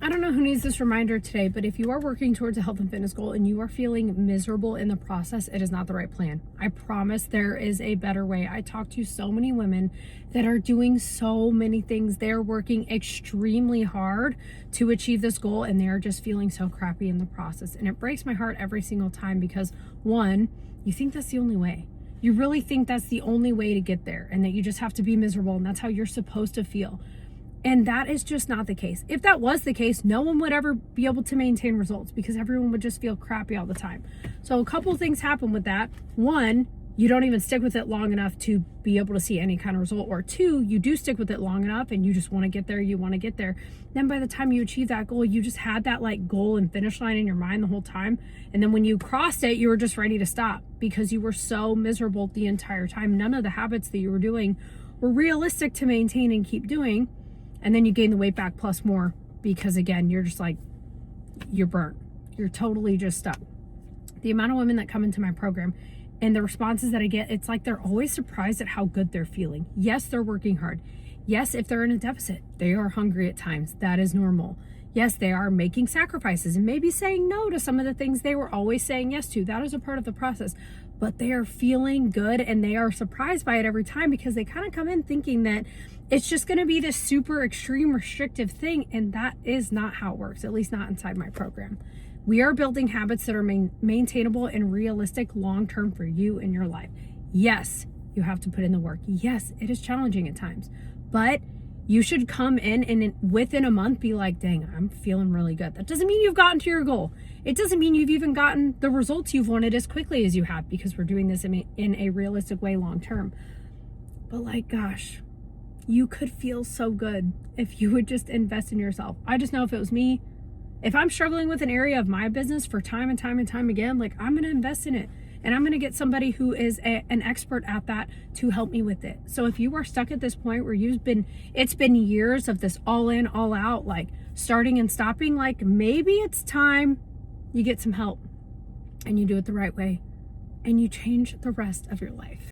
I don't know who needs this reminder today, but if you are working towards a health and fitness goal and you are feeling miserable in the process, it is not the right plan. I promise there is a better way. I talk to so many women that are doing so many things. They're working extremely hard to achieve this goal and they are just feeling so crappy in the process. And it breaks my heart every single time because, one, you think that's the only way. You really think that's the only way to get there and that you just have to be miserable and that's how you're supposed to feel. And that is just not the case. If that was the case, no one would ever be able to maintain results because everyone would just feel crappy all the time. So a couple things happen with that. One, you don't even stick with it long enough to be able to see any kind of result. Or two, you do stick with it long enough and you just want to get there, you want to get there. Then by the time you achieve that goal, you just had that like goal and finish line in your mind the whole time. And then when you crossed it, you were just ready to stop because you were so miserable the entire time. None of the habits that you were doing were realistic to maintain and keep doing. And then you gain the weight back plus more because again, you're just like, you're burnt. You're totally just stuck. The amount of women that come into my program and the responses that I get, it's like they're always surprised at how good they're feeling. Yes, they're working hard. Yes, if they're in a deficit, they are hungry at times. That is normal. Yes, they are making sacrifices and maybe saying no to some of the things they were always saying yes to. That is a part of the process. But they are feeling good and they are surprised by it every time because they kind of come in thinking that it's just going to be this super extreme restrictive thing. And that is not how it works, at least not inside my program. We are building habits that are maintainable and realistic long-term for you in your life. Yes, you have to put in the work. Yes, it is challenging at times, but you should come in and within a month be like, dang, I'm feeling really good. That doesn't mean you've gotten to your goal. It doesn't mean you've even gotten the results you've wanted as quickly as you have because we're doing this in a realistic way long-term. But like, gosh, you could feel so good if you would just invest in yourself. I just know if it was me, if I'm struggling with an area of my business for time and time and time again, like I'm going to invest in it and I'm going to get somebody who is an expert at that to help me with it. So if you are stuck at this point where it's been years of this all in, all out, like starting and stopping, like maybe it's time you get some help and you do it the right way and you change the rest of your life.